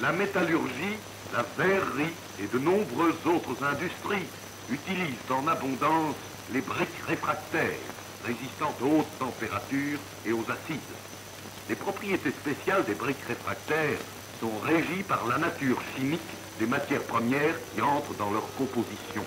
La métallurgie, la verrerie et de nombreuses autres industries utilisent en abondance les briques réfractaires, résistantes aux hautes températures et aux acides. Les propriétés spéciales des briques réfractaires sont régies par la nature chimique des matières premières qui entrent dans leur composition.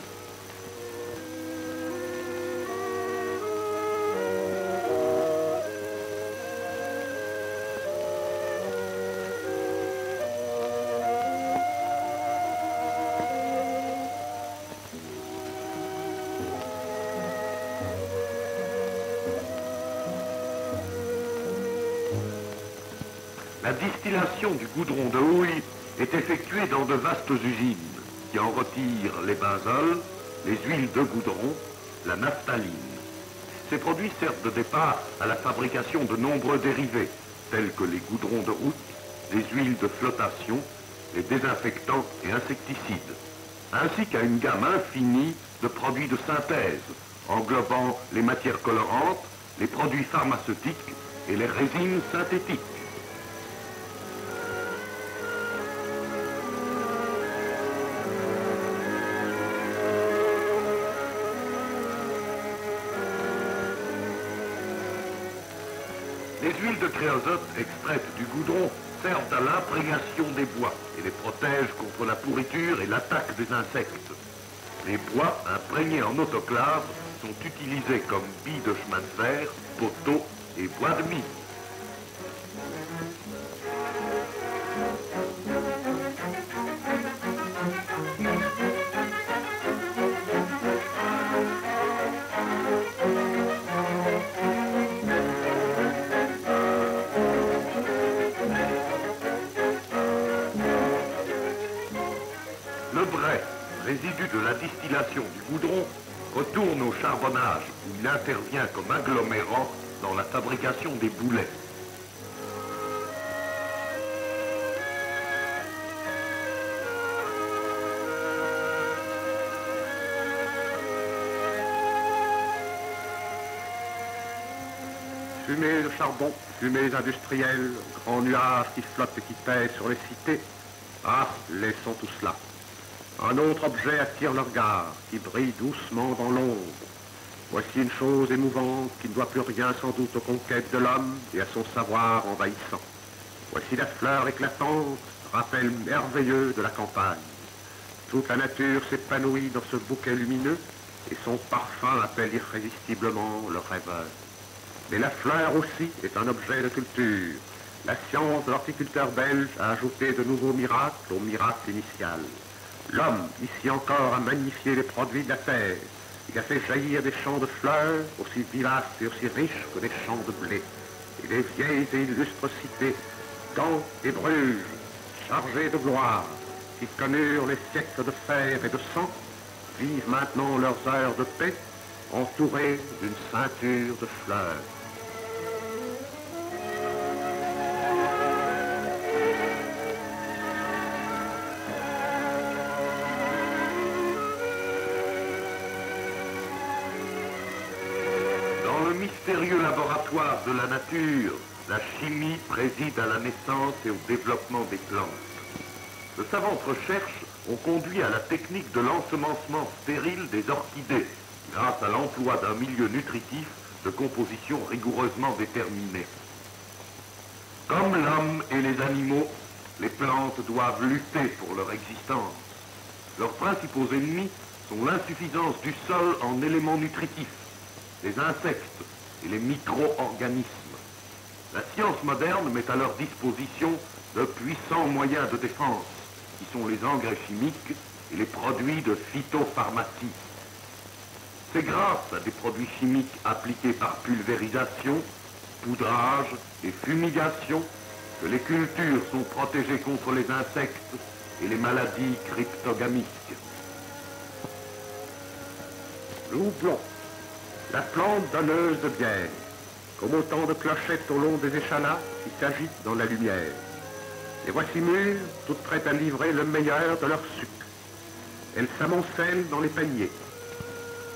La distillation du goudron de houille est effectuée dans de vastes usines qui en retirent les benzols, les huiles de goudron, la naphtaline. Ces produits servent de départ à la fabrication de nombreux dérivés, tels que les goudrons de route, les huiles de flottation, les désinfectants et insecticides, ainsi qu'à une gamme infinie de produits de synthèse, englobant les matières colorantes, les produits pharmaceutiques et les résines synthétiques. Les huiles de créosote extraites du goudron servent à l'imprégnation des bois et les protègent contre la pourriture et l'attaque des insectes. Les bois imprégnés en autoclave sont utilisés comme billes de chemin de fer, poteaux et bois de mine. Le brai, résidu de la distillation du goudron, retourne au charbonnage où il intervient comme agglomérant dans la fabrication des boulets. Fumée de charbon, fumées industrielles, grands nuages qui flottent et qui pèsent sur les cités. Ah, laissons tout cela. Un autre objet attire le regard, qui brille doucement dans l'ombre. Voici une chose émouvante qui ne doit plus rien sans doute aux conquêtes de l'homme et à son savoir envahissant. Voici la fleur éclatante, rappel merveilleux de la campagne. Toute la nature s'épanouit dans ce bouquet lumineux et son parfum appelle irrésistiblement le rêveur. Mais la fleur aussi est un objet de culture. La science de l'horticulteur belge a ajouté de nouveaux miracles au miracle initial. L'homme, ici encore, a magnifié les produits de la terre. Il a fait jaillir des champs de fleurs aussi vivaces et aussi riches que des champs de blé. Et les vieilles et illustres cités, Gand et Bruges, chargées de gloire, qui connurent les siècles de fer et de sang, vivent maintenant leurs heures de paix, entourées d'une ceinture de fleurs. Dans le mystérieux laboratoire de la nature, la chimie préside à la naissance et au développement des plantes. De savantes recherches ont conduit à la technique de l'ensemencement stérile des orchidées, grâce à l'emploi d'un milieu nutritif de composition rigoureusement déterminée. Comme l'homme et les animaux, les plantes doivent lutter pour leur existence. Leurs principaux ennemis sont l'insuffisance du sol en éléments nutritifs, les insectes et les micro-organismes. La science moderne met à leur disposition de puissants moyens de défense, qui sont les engrais chimiques et les produits de phytopharmacie. C'est grâce à des produits chimiques appliqués par pulvérisation, poudrage et fumigation que les cultures sont protégées contre les insectes et les maladies cryptogamiques. Le houblon, la plante donneuse de bière, comme autant de clochettes au long des échalas qui s'agitent dans la lumière. Les voici mûres, toutes prêtes à livrer le meilleur de leur sucre. Elles s'amoncellent dans les paniers,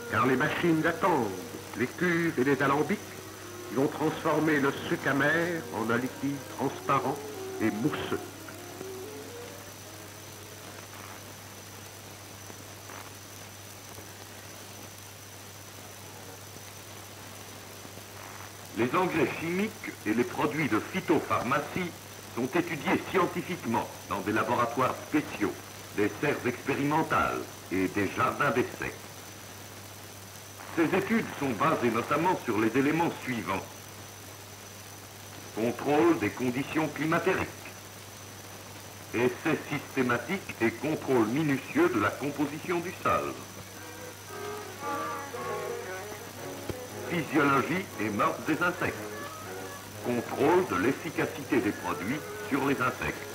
car les machines attendent, les cuves et les alambics, qui vont transformer le sucre amer en un liquide transparent et mousseux. Les engrais chimiques et les produits de phytopharmacie sont étudiés scientifiquement dans des laboratoires spéciaux, des serres expérimentales et des jardins d'essai. Ces études sont basées notamment sur les éléments suivants. Contrôle des conditions climatériques, essai systématique et contrôle minutieux de la composition du sol, physiologie et morte des insectes, contrôle de l'efficacité des produits sur les insectes.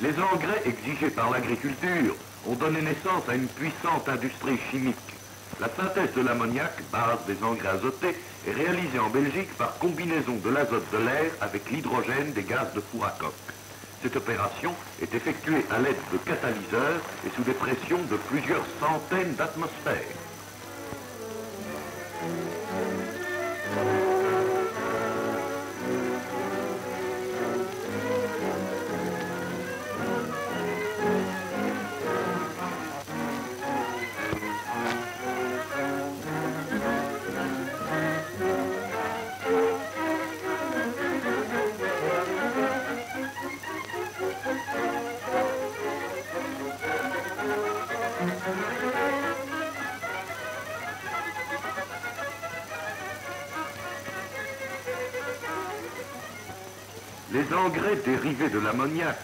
Les engrais exigés par l'agriculture ont donné naissance à une puissante industrie chimique. La synthèse de l'ammoniac, base des engrais azotés, est réalisée en Belgique par combinaison de l'azote de l'air avec l'hydrogène des gaz de four à coke. Cette opération est effectuée à l'aide de catalyseurs et sous des pressions de plusieurs centaines d'atmosphères. Les engrais dérivés de l'ammoniac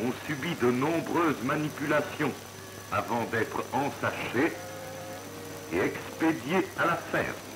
ont subi de nombreuses manipulations avant d'être ensachés et expédiés à la ferme.